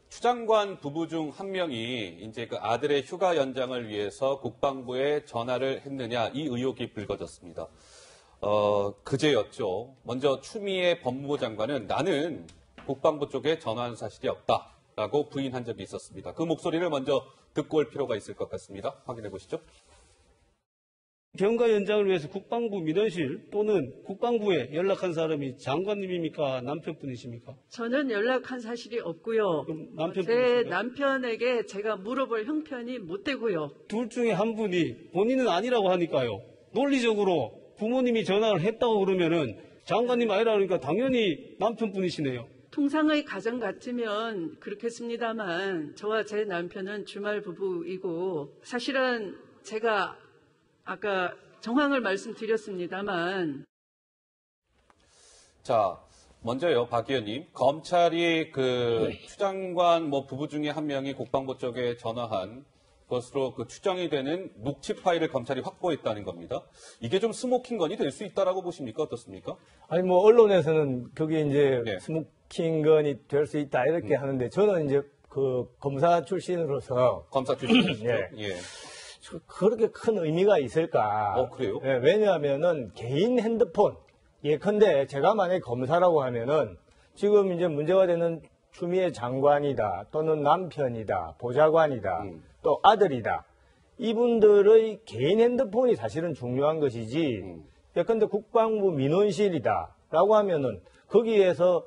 추 장관 부부 중 한 명이 이제 그 아들의 휴가 연장을 위해서 국방부에 전화를 했느냐 이 의혹이 불거졌습니다. 그제였죠. 먼저 추미애 법무부 장관은 나는 국방부 쪽에 전화한 사실이 없다라고 부인한 적이 있었습니다. 그 목소리를 먼저 듣고 올 필요가 있을 것 같습니다. 확인해 보시죠. 병가 연장을 위해서 국방부 민원실 또는 국방부에 연락한 사람이 장관님입니까? 남편분이십니까? 저는 연락한 사실이 없고요. 제 남편에게 제가 물어볼 형편이 못 되고요. 둘 중에 한 분이 본인은 아니라고 하니까요. 논리적으로 부모님이 전화를 했다고 그러면은 장관님 아니라 그러니까 당연히 남편분이시네요. 통상의 가정 같으면 그렇겠습니다만 저와 제 남편은 주말 부부이고 사실은 제가 아까 정황을 말씀드렸습니다만. 자, 먼저요, 박 의원님. 검찰이 추 장관 부부 중에 한 명이 국방부 쪽에 전화한 것으로 추정이 되는 녹취 파일을 검찰이 확보했다는 겁니다. 이게 좀 스모킹건이 될 수 있다라고 보십니까? 어떻습니까? 아니, 언론에서는 그게 이제 스모킹건이 될 수 있다 이렇게 하는데 저는 이제 검사 출신으로서. 검사 출신이시죠? 예. 그렇게 큰 의미가 있을까? 그래요? 예, 왜냐하면은 개인 핸드폰, 예컨대 제가 만약에 검사라고 하면은 지금 이제 문제가 되는 추미애 장관이다, 또는 남편이다, 보좌관이다, 또 아들이다. 이분들의 개인 핸드폰이 사실은 중요한 것이지, 예컨대 국방부 민원실이다라고 하면은 거기에서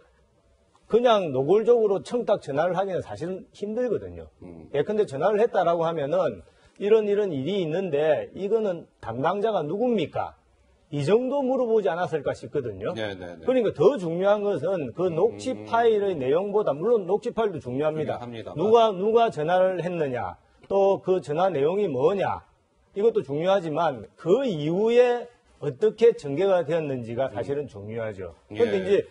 그냥 노골적으로 청탁 전화를 하기는 사실은 힘들거든요. 예컨대 전화를 했다라고 하면은 이런 일이 있는데 이거는 담당자가 누굽니까? 이 정도 물어보지 않았을까 싶거든요. 네네네. 그러니까 더 중요한 것은 그 녹취 파일의 내용보다, 물론 녹취 파일도 중요합니다. 누가 전화를 했느냐, 또 그 전화 내용이 뭐냐, 이것도 중요하지만 그 이후에 어떻게 전개가 되었는지가 사실은 중요하죠. 그런데 이제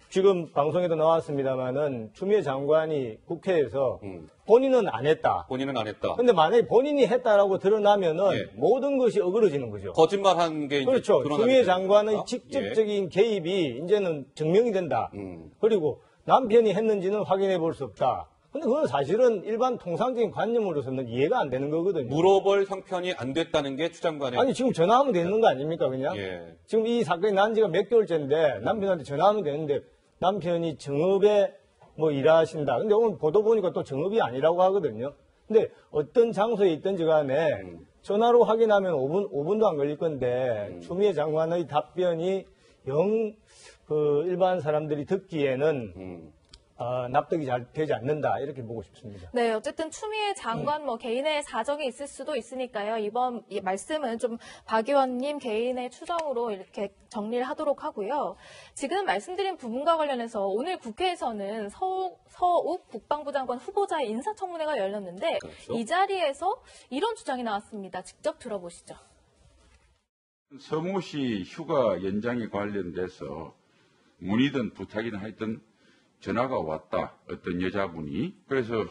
지금 방송에도 나왔습니다만은 추미애 장관이 국회에서 본인은 안 했다. 본인은 안 했다. 근데 만약에 본인이 했다라고 드러나면은 모든 것이 어그러지는 거죠. 거짓말한 게 그렇죠. 추미애 장관의 직접적인 개입이 이제는 증명이 된다. 그리고 남편이 했는지는 확인해 볼 수 없다. 근데 그건 사실은 일반 통상적인 관념으로서는 이해가 안 되는 거거든요. 물어볼 형편이 안 됐다는 게 추 장관의. 아니, 지금 전화하면 되는 거 아닙니까, 그냥? 지금 이 사건이 난 지가 몇 개월째인데 남편한테 전화하면 되는데 남편이 정읍에 일하신다. 근데 오늘 보도 보니까 또 정읍이 아니라고 하거든요. 근데 어떤 장소에 있든지 간에 전화로 확인하면 5분도 안 걸릴 건데 추미애 장관의 답변이 일반 사람들이 듣기에는 납득이 잘 되지 않는다 이렇게 보고 싶습니다. 네, 어쨌든 추미애 장관 개인의 사정이 있을 수도 있으니까요. 이번 말씀은 좀 박 의원님 개인의 추정으로 이렇게 정리를 하도록 하고요. 지금 말씀드린 부분과 관련해서 오늘 국회에서는 서욱 국방부 장관 후보자의 인사청문회가 열렸는데 그렇죠. 이 자리에서 이런 주장이 나왔습니다. 직접 들어보시죠. 서모시 휴가 연장에 관련돼서 문의든 부탁이든 하여튼 전화가 왔다. 어떤 여자분이. 그래서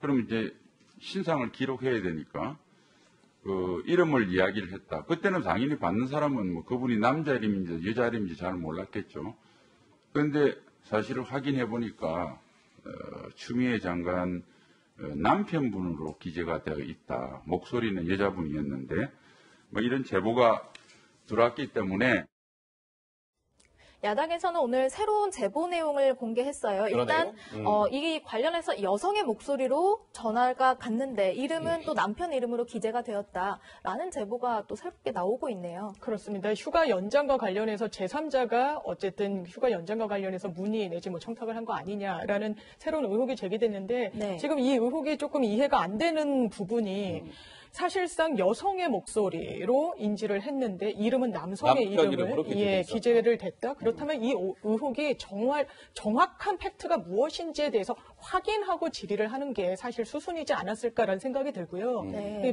그럼 이제 신상을 기록해야 되니까 이름을 이야기를 했다. 그때는 당연히 받는 사람은 그분이 남자 이름인지 여자 이름인지 잘 몰랐겠죠. 그런데 사실을 확인해 보니까 추미애 장관 남편분으로 기재가 되어 있다. 목소리는 여자분이었는데 이런 제보가 들어왔기 때문에 야당에서는 오늘 새로운 제보 내용을 공개했어요. 일단 이 관련해서 여성의 목소리로 전화가 갔는데 이름은 또 남편 이름으로 기재가 되었다라는 제보가 또 새롭게 나오고 있네요. 그렇습니다. 휴가 연장과 관련해서 제3자가 어쨌든 휴가 연장과 관련해서 문의 내지 청탁을 한 거 아니냐라는 새로운 의혹이 제기됐는데 지금 이 의혹이 조금 이해가 안 되는 부분이 사실상 여성의 목소리로 인지를 했는데 이름은 남성의 이름을 기재를 됐다. 그렇다면 이 의혹이 정확한 팩트가 무엇인지에 대해서 확인하고 질의를 하는 게 사실 수순이지 않았을까라는 생각이 들고요.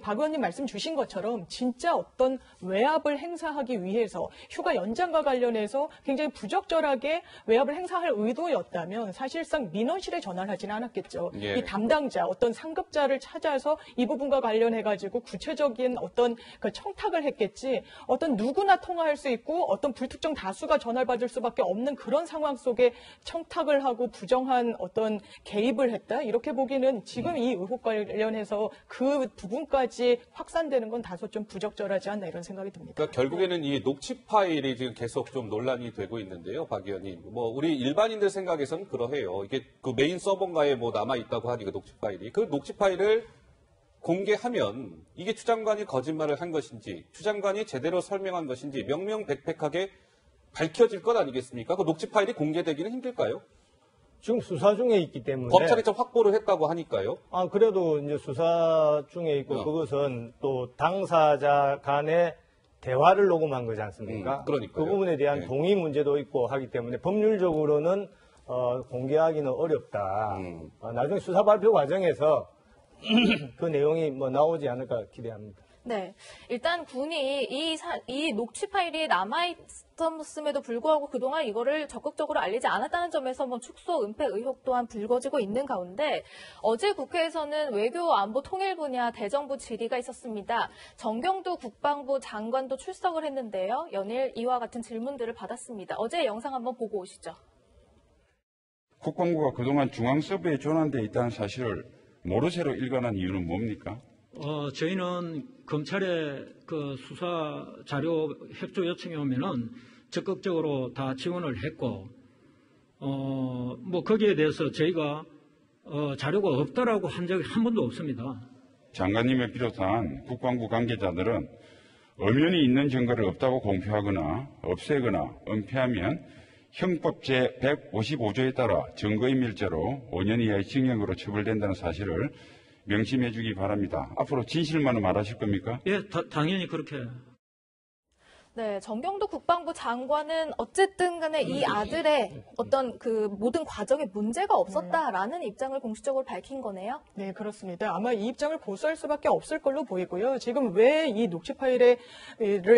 박 의원님 말씀 주신 것처럼 진짜 어떤 외압을 행사하기 위해서 휴가 연장과 관련해서 굉장히 부적절하게 외압을 행사할 의도였다면 사실상 민원실에 전화를 하지는 않았겠죠. 이 담당자, 어떤 상급자를 찾아서 이 부분과 관련해가지고 가지고 구체적인 어떤 그 청탁을 했겠지 어떤 누구나 통화할 수 있고 어떤 불특정 다수가 전화를 받을 수밖에 없는 그런 상황 속에 청탁을 하고 부정한 어떤 개입을 했다 이렇게 보기는 지금 이 의혹 관련해서 그 부분까지 확산되는 건 다소 좀 부적절하지 않나 이런 생각이 듭니다. 그러니까 결국에는 이 녹취 파일이 지금 계속 좀 논란이 되고 있는데요, 박 의원님. 뭐 우리 일반인들 생각에서는 그러해요. 이게 그 메인 서버인가에 뭐 남아 있다고 하니 그 녹취 파일이 그 녹취 파일을 공개하면 이게 추 장관이 거짓말을 한 것인지, 추 장관이 제대로 설명한 것인지 명명백백하게 밝혀질 것 아니겠습니까? 그 녹취 파일이 공개되기는 힘들까요? 지금 수사 중에 있기 때문에 검찰이 좀 확보를 했다고 하니까요. 그래도 이제 수사 중에 있고 그것은 또 당사자 간의 대화를 녹음한 거지 않습니까? 그러니까요. 그 부분에 대한 네. 동의 문제도 있고 하기 때문에 법률적으로는 공개하기는 어렵다. 나중에 수사 발표 과정에서 그 내용이 뭐 나오지 않을까 기대합니다. 네. 일단 군이 이 녹취 파일이 남아있었음에도 불구하고 그동안 이거를 적극적으로 알리지 않았다는 점에서 뭐 축소, 은폐 의혹 또한 불거지고 있는 가운데 어제 국회에서는 외교 안보 통일 분야 대정부 질의가 있었습니다. 정경두 국방부 장관도 출석을 했는데요. 연일 이와 같은 질문들을 받았습니다. 어제 영상 한번 보고 오시죠. 국방부가 그동안 중앙 서버에 전환되어 있다는 사실을 모르쇠로 일관한 이유는 뭡니까? 저희는 검찰의 그 수사 자료 협조 요청이 오면은 적극적으로 다 지원을 했고, 뭐 거기에 대해서 저희가 자료가 없다라고 한 적이 한 번도 없습니다. 장관님을 비롯한 국방부 관계자들은 엄연히 있는 증거를 없다고 공표하거나 없애거나 은폐하면 형법 제155조에 따라 증거인멸죄로 5년 이하의 징역으로 처벌된다는 사실을 명심해 주기 바랍니다. 앞으로 진실만을 말하실 겁니까? 예, 당연히 그렇게. 네, 정경도 국방부 장관은 어쨌든 간에 이 아들의 어떤 그 모든 과정에 문제가 없었다라는 입장을 공식적으로 밝힌 거네요. 네, 그렇습니다. 아마 이 입장을 고수할 수밖에 없을 걸로 보이고요. 지금 왜 이 녹취 파일을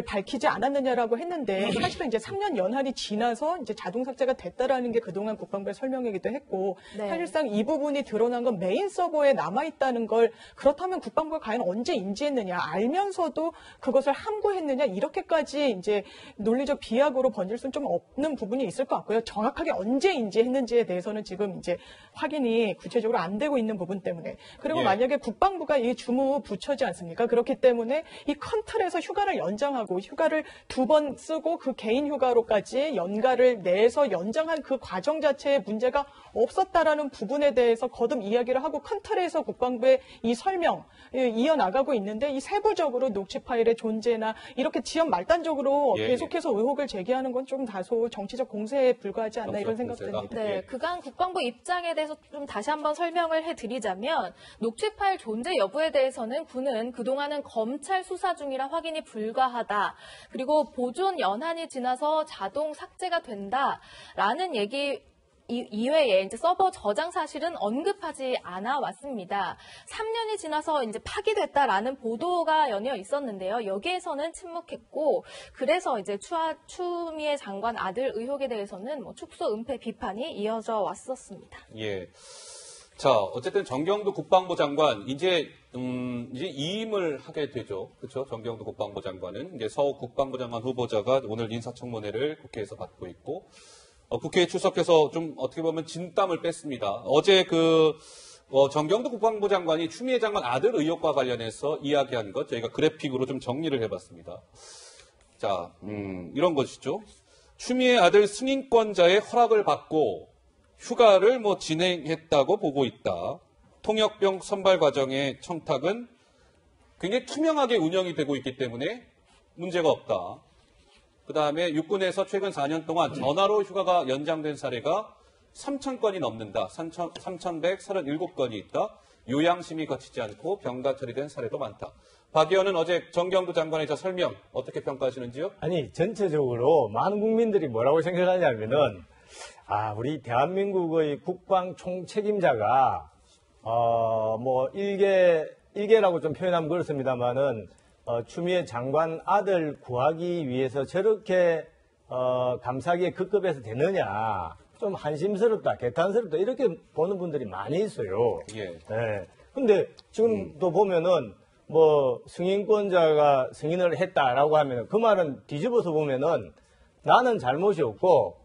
밝히지 않았느냐라고 했는데 사실은 이제 3년 연한이 지나서 이제 자동 삭제가 됐다라는 게 그동안 국방부의 설명이기도 했고 네. 사실상 이 부분이 드러난 건 메인 서버에 남아있다는 걸 그렇다면 국방부가 과연 언제 인지했느냐 알면서도 그것을 함구했느냐 이렇게까지 이제 논리적 비약으로 번질 수는 좀 없는 부분이 있을 것 같고요. 정확하게 언제 인지했는지에 대해서는 지금 이제 확인이 구체적으로 안 되고 있는 부분 때문에 그리고 예. 만약에 국방부가 이 주무 부처지 않습니까? 그렇기 때문에 이 큰 틀에서 휴가를 연장하고 휴가를 2번 쓰고 그 개인 휴가로까지 연가를 내서 연장한 그 과정 자체에 문제가 없었다라는 부분에 대해서 거듭 이야기를 하고 큰 틀에서 국방부의 이 설명 이어나가고 있는데 이 세부적으로 녹취 파일의 존재나 이렇게 지연 말단적으로 예, 계속해서 의혹을 제기하는 건 좀 다소 정치적 공세에 불과하지 않나 이런 생각 공세다. 듭니다. 네, 예. 그간 국방부 입장에 대해서 좀 다시 한번 설명을 해드리자면 녹취 파일 존재 여부에 대해서는 군은 그동안은 검찰 수사 중이라 확인이 불가하다. 그리고 보존 연한이 지나서 자동 삭제가 된다라는 얘기 이외에 이제 서버 저장 사실은 언급하지 않아 왔습니다. 3년이 지나서 이제 파기됐다라는 보도가 연이어 있었는데요. 여기에서는 침묵했고, 그래서 이제 추미애 장관 아들 의혹에 대해서는 뭐 축소 은폐 비판이 이어져 왔었습니다. 예. 자, 어쨌든 정경두 국방부 장관 이제 이임을 하게 되죠. 그렇죠? 정경두 국방부 장관은 이제 서 국방부 장관 후보자가 오늘 인사청문회를 국회에서 받고 있고. 국회에 출석해서 좀 어떻게 보면 진땀을 뺐습니다. 어제 정경두 국방부 장관이 추미애 장관 아들 의혹과 관련해서 이야기한 것 저희가 그래픽으로 좀 정리를 해봤습니다. 자, 이런 것이죠. 추미애 아들 승인권자의 허락을 받고 휴가를 진행했다고 보고 있다. 통역병 선발 과정의 청탁은 굉장히 투명하게 운영이 되고 있기 때문에 문제가 없다. 그 다음에 육군에서 최근 4년 동안 전화로 휴가가 연장된 사례가 3,000건이 넘는다. 3,137건이 있다. 요양심이 거치지 않고 병가 처리된 사례도 많다. 박 의원은 어제 정경두 장관의 저 설명 어떻게 평가하시는지요? 아니, 전체적으로 많은 국민들이 뭐라고 생각하냐면은, 우리 대한민국의 국방 총책임자가, 일개라고 좀 표현하면 그렇습니다만은, 추미애 장관 아들 구하기 위해서 저렇게 감사기에 급급해서 되느냐, 좀 한심스럽다, 개탄스럽다 이렇게 보는 분들이 많이 있어요. 예. 네. 근데 지금 또 보면은 뭐 승인권자가 승인을 했다라고 하면 그 말은 뒤집어서 보면은 나는 잘못이 없고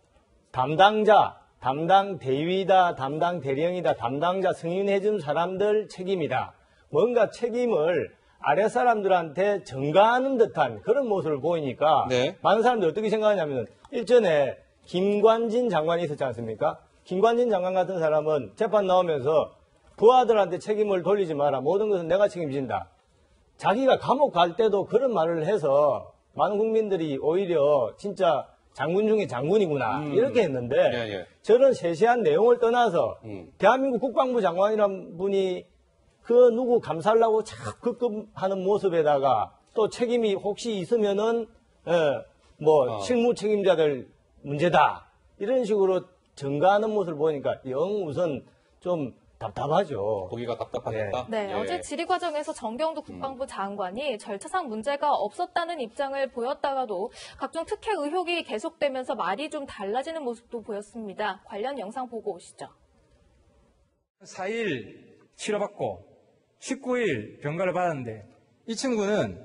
담당자, 담당 대위다, 담당 대령이다, 담당자 승인해준 사람들 책임이다. 뭔가 책임을 아래 사람들한테 전가하는 듯한 그런 모습을 보이니까 네. 많은 사람들이 어떻게 생각하냐면 일전에 김관진 장관이 있었지 않습니까? 김관진 장관 같은 사람은 재판 나오면서 부하들한테 책임을 돌리지 마라. 모든 것은 내가 책임진다. 자기가 감옥 갈 때도 그런 말을 해서 많은 국민들이 오히려 진짜 장군 중에 장군이구나 이렇게 했는데 예, 예. 저런 세세한 내용을 떠나서 대한민국 국방부 장관이란 분이 그 누구 감싸려고 자꾸 급급하는 모습에다가 또 책임이 혹시 있으면은 실무 책임자들 문제다 이런 식으로 전가하는 모습을 보니까 영 우선 좀 답답하죠. 보기가 답답하겠다. 네, 예. 어제 질의 과정에서 정경도 국방부 장관이 절차상 문제가 없었다는 입장을 보였다가도 각종 특혜 의혹이 계속되면서 말이 좀 달라지는 모습도 보였습니다. 관련 영상 보고 오시죠. 4일 치료받고 19일 병가를 받았는데 이 친구는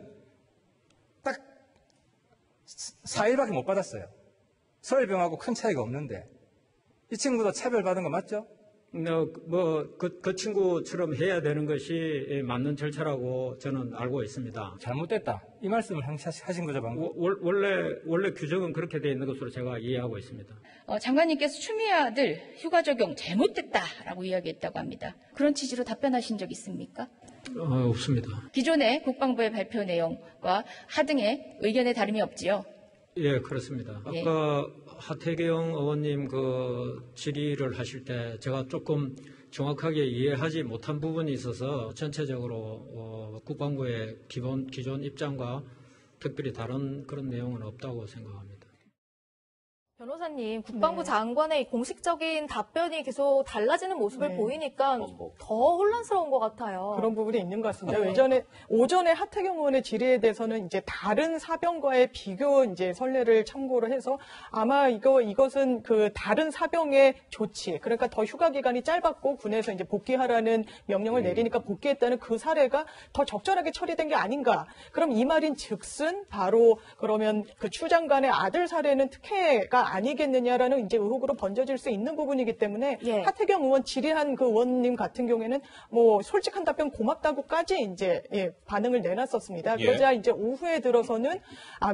딱 4일밖에 못 받았어요. 서울병하고 큰 차이가 없는데 이 친구도 차별받은 거 맞죠? 그 친구처럼 해야 되는 것이 맞는 절차라고 저는 알고 있습니다. 잘못됐다. 이 말씀을 하신 거죠, 방금? 원래 규정은 그렇게 돼 있는 것으로 제가 이해하고 있습니다. 장관님께서 추미애 아들 휴가 적용 잘못됐다라고 이야기했다고 합니다. 그런 취지로 답변하신 적 있습니까? 없습니다. 기존의 국방부의 발표 내용과 하등의 의견에 다름이 없지요? 예, 그렇습니다. 예. 아까 하태경 의원님 그 질의를 하실 때 제가 조금 정확하게 이해하지 못한 부분이 있어서 전체적으로 국방부의 기존 입장과 특별히 다른 그런 내용은 없다고 생각합니다. 변호사님, 국방부 장관의 공식적인 답변이 계속 달라지는 모습을 보이니까 더 혼란스러운 것 같아요. 그런 부분이 있는 것 같습니다. 오전에 하태경 의원의 질의에 대해서는 이제 다른 사병과의 비교 이제 선례를 참고를 해서 아마 이것은 그 다른 사병의 조치, 그러니까 더 휴가 기간이 짧았고 군에서 이제 복귀하라는 명령을 내리니까 복귀했다는 그 사례가 더 적절하게 처리된 게 아닌가. 그럼 이 말인 즉슨 바로 그러면 그 추 장관의 아들 사례는 특혜가 아니겠느냐라는 이제 의혹으로 번져질 수 있는 부분이기 때문에 하태경 의원 질의한 그 의원님 같은 경우에는 뭐 솔직한 답변 고맙다고까지 이제 반응을 내놨었습니다. 그러자 이제 오후에 들어서는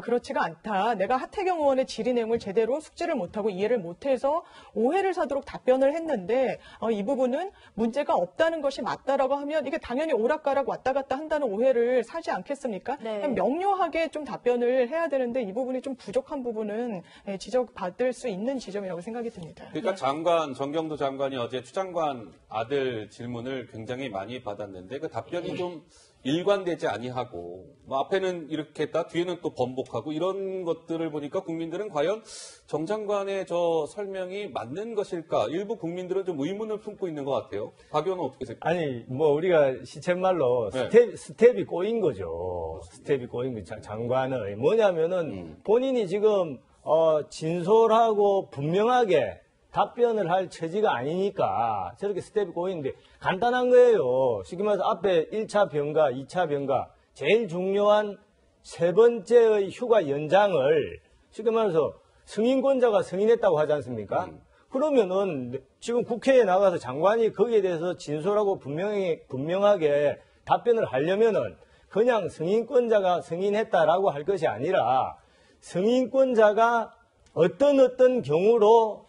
그렇지가 않다. 내가 하태경 의원의 질의 내용을 제대로 숙지를 못하고 이해를 못해서 오해를 사도록 답변을 했는데 이 부분은 문제가 없다는 것이 맞다라고 하면 이게 당연히 오락가락 왔다 갔다 한다는 오해를 사지 않겠습니까? 그냥 명료하게 좀 답변을 해야 되는데 이 부분이 좀 부족한 부분은 지적받을 수 있는 지점이라고 생각이 듭니다. 그러니까 정경도 장관이 어제 추 장관 아들 질문을 굉장히 많이 받았는데 그 답변이 좀 일관되지 아니하고 뭐 앞에는 이렇게 했다 뒤에는 또 번복하고 이런 것들을 보니까 국민들은 과연 정 장관의 저 설명이 맞는 것일까? 일부 국민들은 좀 의문을 품고 있는 것 같아요. 박 의원은 어떻게 생각해요? 아니 뭐 우리가 시쳇말로 스텝이 꼬인 거죠. 스텝이 꼬인 거죠. 장관의 뭐냐면은 본인이 지금 진솔하고 분명하게 답변을 할 처지가 아니니까 저렇게 스텝이 꼬이는데 간단한 거예요. 쉽게 말해서 앞에 1차 병가, 2차 병가 제일 중요한 세 번째의 휴가 연장을 쉽게 말해서 승인권자가 승인했다고 하지 않습니까? 그러면은 지금 국회에 나가서 장관이 거기에 대해서 진솔하고 분명하게 답변을 하려면은 그냥 승인권자가 승인했다라고 할 것이 아니라 승인권자가 어떤 경우로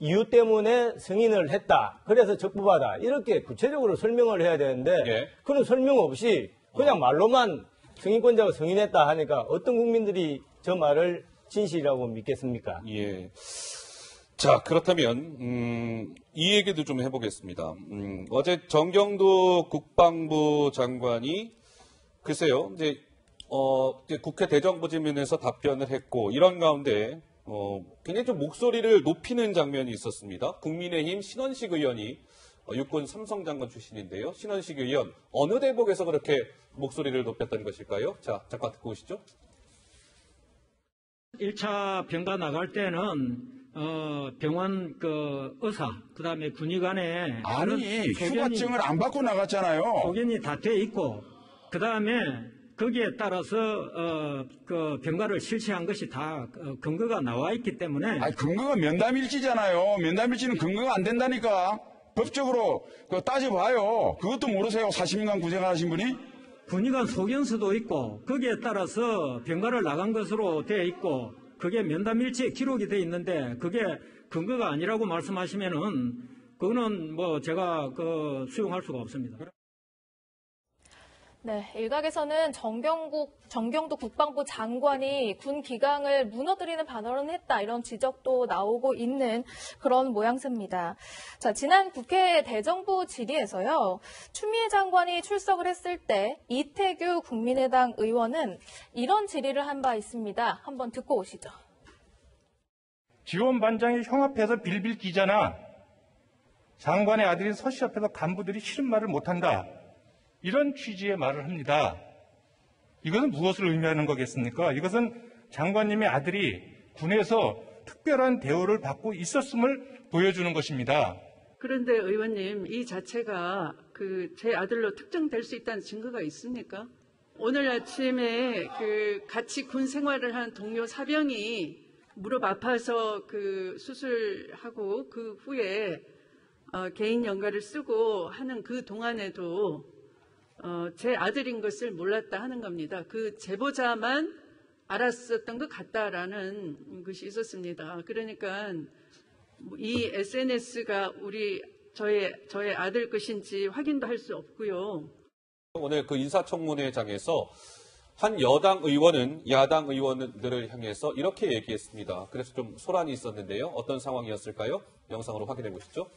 이유 때문에 승인을 했다. 그래서 적부받아. 이렇게 구체적으로 설명을 해야 되는데 그런 설명 없이 그냥 말로만 승인권자가 승인했다 하니까 어떤 국민들이 저 말을 진실이라고 믿겠습니까? 예. 자, 그렇다면 이 얘기도 좀 해보겠습니다. 어제 정경도 국방부 장관이 글쎄요. 이제 국회 대정부질문에서 답변을 했고 이런 가운데 굉장히 좀 목소리를 높이는 장면이 있었습니다. 국민의힘 신원식 의원이 육군 삼성장관 출신인데요. 신원식 의원 어느 대목에서 그렇게 목소리를 높였던 것일까요? 자, 잠깐 듣고 오시죠. 1차 병가 나갈 때는 병원 그 의사 그다음에 군의관에 아니 휴가증을 안 받고 나갔잖아요. 소견이 다 돼 있고 그 다음에 거기에 따라서 그 병가를 실시한 것이 다 근거가 나와 있기 때문에. 아니, 근거가 면담일치잖아요. 면담일치는 근거가 안 된다니까. 법적으로 따져봐요. 그것도 모르세요? 40년간 구생하신 분이? 군의관 소견서도 있고 거기에 따라서 병가를 나간 것으로 되어 있고 그게 면담일치에 기록이 되어 있는데 그게 근거가 아니라고 말씀하시면은 그거는 뭐 제가 수용할 수가 없습니다. 네, 일각에서는 정경도 국방부 장관이 군 기강을 무너뜨리는 발언을 했다, 이런 지적도 나오고 있는 그런 모양새입니다. 자, 지난 국회 대정부 질의에서요, 추미애 장관이 출석을 했을 때 이태규 국민의당 의원은 이런 질의를 한 바 있습니다. 한번 듣고 오시죠. 지원반장이 형 앞에서 빌빌 끼잖아. 장관의 아들인 서 씨 앞에서 간부들이 싫은 말을 못한다. 이런 취지의 말을 합니다. 이것은 무엇을 의미하는 거겠습니까? 이것은 장관님의 아들이 군에서 특별한 대우를 받고 있었음을 보여주는 것입니다. 그런데 의원님, 이 자체가 제 아들로 특정될 수 있다는 증거가 있습니까? 오늘 아침에 같이 군 생활을 한 동료 사병이 무릎 아파서 수술하고 그 후에 개인 연가를 쓰고 하는 그 동안에도 제 아들인 것을 몰랐다 하는 겁니다. 그 제보자만 알았었던 것 같다라는 것이 있었습니다. 그러니까 이 SNS가 저의 아들 것인지 확인도 할 수 없고요. 오늘 그 인사청문회장에서 한 여당 의원은 야당 의원들을 향해서 이렇게 얘기했습니다. 그래서 좀 소란이 있었는데요. 어떤 상황이었을까요? 영상으로 확인해 보시죠.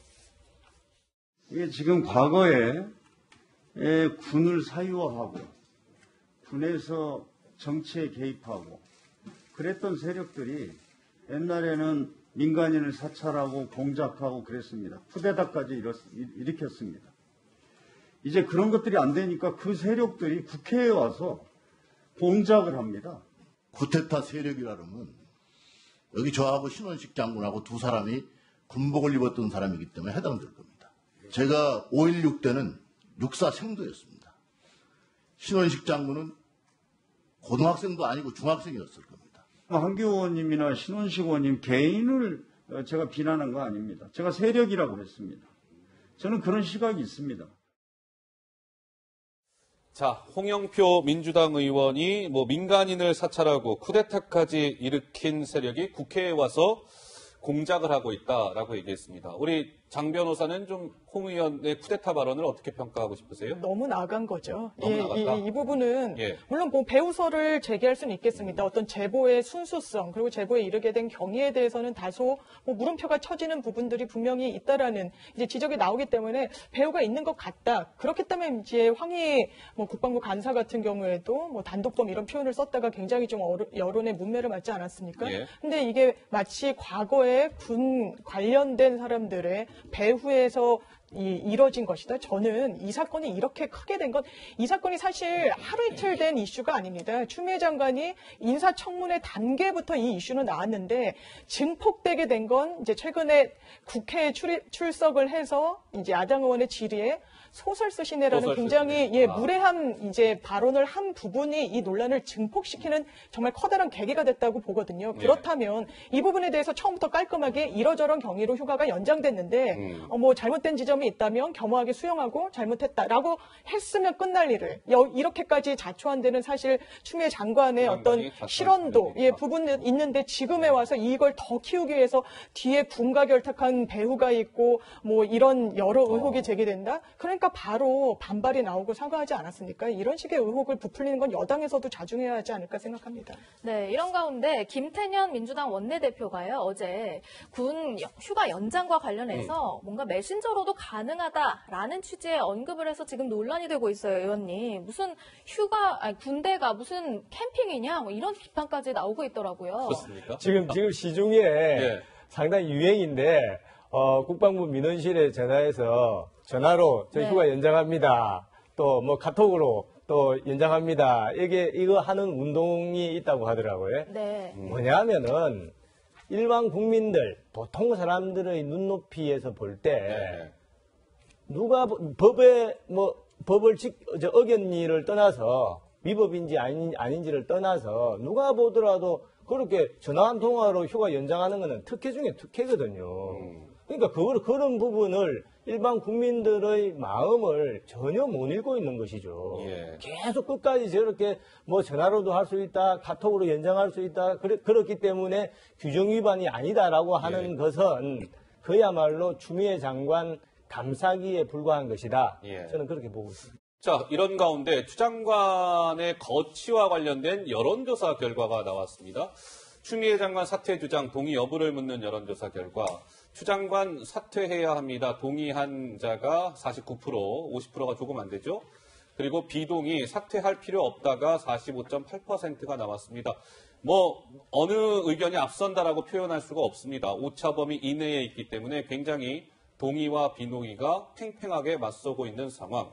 이게 지금 과거에 군을 사유화하고 군에서 정치에 개입하고 그랬던 세력들이 옛날에는 민간인을 사찰하고 공작하고 그랬습니다. 쿠데타까지 일으켰습니다. 이제 그런 것들이 안 되니까 그 세력들이 국회에 와서 공작을 합니다. 쿠데타 세력이라면 여기 저하고 신원식 장군하고 두 사람이 군복을 입었던 사람이기 때문에 해당될 겁니다. 제가 5.16 때는 육사 생도였습니다. 신원식 장군은 고등학생도 아니고 중학생이었을 겁니다. 한교 의원님이나 신원식 의원님 개인을 제가 비난한 거 아닙니다. 제가 세력이라고 했습니다. 저는 그런 시각이 있습니다. 자, 홍영표 민주당 의원이 민간인을 사찰하고 쿠데타까지 일으킨 세력이 국회에 와서 공작을 하고 있다라고 얘기했습니다. 우리 장 변호사는 좀 홍 의원의 쿠데타 발언을 어떻게 평가하고 싶으세요? 너무 나간 거죠. 너무 나갔다? 이 부분은 예. 물론 배우설을 제기할 수는 있겠습니다. 어떤 제보의 순수성 그리고 제보에 이르게 된 경위에 대해서는 다소 물음표가 쳐지는 부분들이 분명히 있다라는 이제 지적이 나오기 때문에 배우가 있는 것 같다. 그렇기 때문에 이제 황희 국방부 간사 같은 경우에도 단독범 이런 표현을 썼다가 굉장히 좀 여론의 문매를 맞지 않았습니까? 예. 근데 이게 마치 과거에 군 관련된 사람들의 배후에서 이뤄진 것이다. 저는 이 사건이 이렇게 크게 된 건 이 사건이 사실 하루 이틀 된 이슈가 아닙니다. 추미애 장관이 인사청문회 단계부터 이 이슈는 나왔는데 증폭되게 된 건 이제 최근에 국회에 출석을 해서 이제 야당 의원의 질의에 소설 쓰시네라는 굉장히 무례한 이제 발언을 한 부분이 이 논란을 증폭시키는 정말 커다란 계기가 됐다고 보거든요. 그렇다면 이 부분에 대해서 처음부터 깔끔하게 이러저런 경위로 휴가가 연장됐는데 잘못된 지점이 있다면 겸허하게 수용하고 잘못했다라고 했으면 끝날 일을 이렇게까지 자초한 데는 사실 추미애 장관의 어떤 실언도 부분이 있는데 지금에 와서 이걸 더 키우기 위해서 뒤에 군과 결탁한 배후가 있고 이런 여러 의혹이 제기된다. 그러니까 바로 반발이 나오고 사과하지 않았습니까? 이런 식의 의혹을 부풀리는 건 여당에서도 자중해야 하지 않을까 생각합니다. 네, 이런 가운데 김태년 민주당 원내대표가요, 어제 군 휴가 연장과 관련해서 뭔가 메신저로도 가능하다라는 취지의 언급을 해서 지금 논란이 되고 있어요, 의원님. 무슨 군대가 무슨 캠핑이냐, 이런 비판까지 나오고 있더라고요. 그렇습니까? 지금 시중에 상당히 유행인데 국방부 민원실에 전화로 저 휴가 연장합니다. 또 카톡으로 또 연장합니다. 이거 하는 운동이 있다고 하더라고요. 네. 뭐냐면은 일반 국민들, 보통 사람들의 눈높이에서 볼 때 누가 법에 법을 어긴 일을 떠나서 위법인지 아닌지를 떠나서 누가 보더라도 그렇게 전화 한 통화로 휴가 연장하는 거는 특혜 중에 특혜거든요. 그러니까 그런 부분을 일반 국민들의 마음을 전혀 못 읽고 있는 것이죠. 예. 계속 끝까지 저렇게 뭐 전화로도 할 수 있다, 카톡으로 연장할 수 있다, 그렇기 때문에 규정 위반이 아니다라고 하는 것은 그야말로 추미애 장관 감싸기에 불과한 것이다. 예. 저는 그렇게 보고 있습니다. 자, 이런 가운데 추 장관의 거취와 관련된 여론조사 결과가 나왔습니다. 추미애 장관 사퇴 주장 동의 여부를 묻는 여론조사 결과 추 장관 사퇴해야 합니다. 동의한 자가 49%, 50%가 조금 안 되죠. 그리고 비동의, 사퇴할 필요 없다가 45.8%가 나왔습니다. 뭐 어느 의견이 앞선다라고 표현할 수가 없습니다. 오차범위 이내에 있기 때문에 굉장히 동의와 비동의가 팽팽하게 맞서고 있는 상황.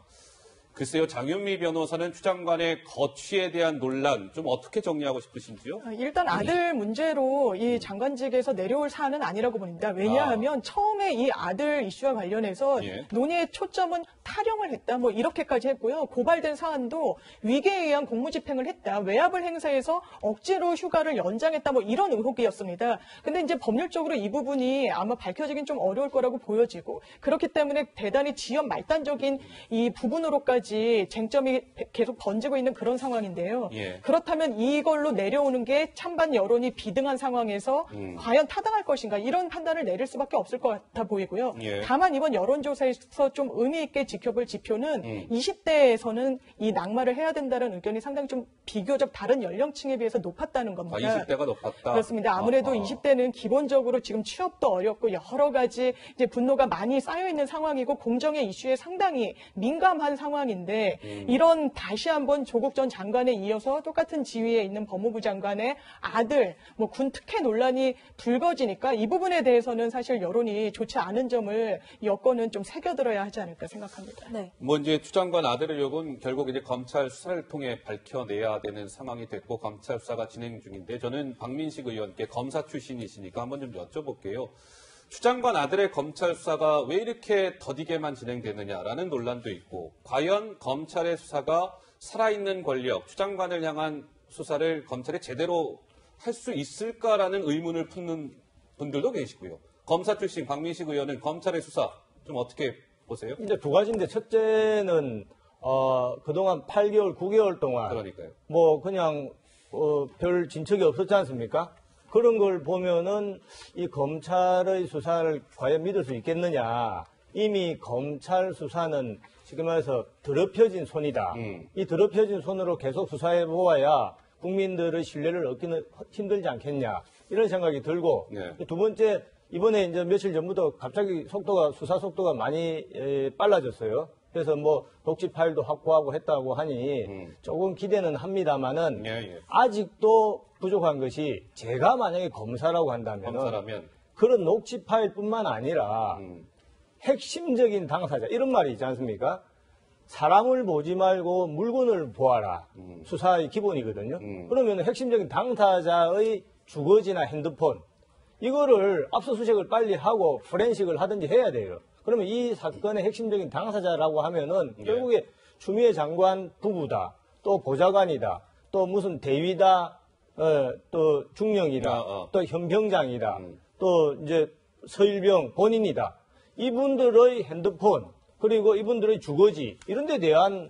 글쎄요, 장윤미 변호사는 추 장관의 거취에 대한 논란 좀 어떻게 정리하고 싶으신지요? 일단 아들 문제로 이 장관직에서 내려올 사안은 아니라고 봅니다. 왜냐하면 처음에 이 아들 이슈와 관련해서 논의의 초점은 탈영을 했다, 뭐 이렇게까지 했고요. 고발된 사안도 위계에 의한 공무집행을 했다, 외압을 행사해서 억지로 휴가를 연장했다, 뭐 이런 의혹이었습니다. 근데 이제 법률적으로 이 부분이 아마 밝혀지긴 좀 어려울 거라고 보여지고, 그렇기 때문에 대단히 지연 말단적인 이 부분으로까지 쟁점이 계속 번지고 있는 그런 상황인데요. 그렇다면 이걸로 내려오는 게 찬반 여론이 비등한 상황에서 과연 타당할 것인가, 이런 판단을 내릴 수밖에 없을 것 같아 보이고요. 다만 이번 여론조사에서 좀 의미 있게 지켜볼 지표는 20대에서는 이 낙마를 해야 된다는 의견이 상당히 좀 비교적 다른 연령층에 비해서 높았다는 겁니다. 20대가 높았다. 그렇습니다. 아무래도 20대는 기본적으로 지금 취업도 어렵고 여러 가지 이제 분노가 많이 쌓여 있는 상황이고 공정의 이슈에 상당히 민감한 상황인데 이런 다시 한번 조국 전 장관에 이어서 똑같은 지위에 있는 법무부 장관의 아들 뭐 군 특혜 논란이 불거지니까 이 부분에 대해서는 사실 여론이 좋지 않은 점을 여권은 좀 새겨들어야 하지 않을까 생각합니다. 네. 뭐 이제 추 장관 아들의 의혹은 결국 이제 검찰 수사를 통해 밝혀내야 되는 상황이 됐고 검찰 수사가 진행 중인데 저는 박민식 의원께 검사 출신이시니까 한번 좀 여쭤볼게요. 추 장관 아들의 검찰 수사가 왜 이렇게 더디게만 진행되느냐라는 논란도 있고 과연 검찰의 수사가 살아있는 권력, 추 장관을 향한 수사를 검찰이 제대로 할 수 있을까라는 의문을 품는 분들도 계시고요. 검사 출신 박민식 의원은 검찰의 수사 좀 어떻게 보세요? 이제 두 가지인데 첫째는 그동안 8개월, 9개월 동안 그러니까요. 뭐 그냥 별 진척이 없었지 않습니까? 그런 걸 보면은 이 검찰의 수사를 과연 믿을 수 있겠느냐. 이미 검찰 수사는 지금 말해서 더럽혀진 손이다. 이 더럽혀진 손으로 계속 수사해 보아야 국민들의 신뢰를 얻기는 힘들지 않겠냐. 이런 생각이 들고 두 번째 이번에 이제 며칠 전부터 갑자기 수사 속도가 많이 빨라졌어요. 그래서 뭐 독지 파일도 확보하고 했다고 하니 조금 기대는 합니다만은 아직도 부족한 것이 제가 만약에 검사라고 한다면 그런 녹취 파일뿐만 아니라 핵심적인 당사자 이런 말이 있지 않습니까? 사람을 보지 말고 물건을 보아라. 수사의 기본이거든요. 그러면 핵심적인 당사자의 주거지나 핸드폰 이거를 압수수색을 빨리 하고 포렌식을 하든지 해야 돼요. 그러면 이 사건의 핵심적인 당사자라고 하면은 결국에 추미애 장관 부부다, 또 보좌관이다, 또 무슨 대위다, 또 중령이다, 또 현병장이다, 또 이제 서일병 본인이다. 이분들의 핸드폰 그리고 이분들의 주거지 이런 데 대한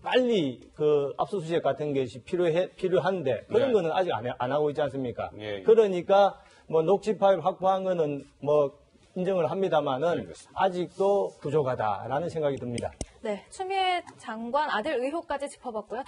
빨리 그 압수수색 같은 것이 필요한데 그런 거는 아직 안 하고 있지 않습니까? 그러니까 뭐 녹취 파일 확보한 거는 뭐 인정을 합니다만은 아직도 부족하다라는 생각이 듭니다. 네, 추미애 장관 아들 의혹까지 짚어봤고요.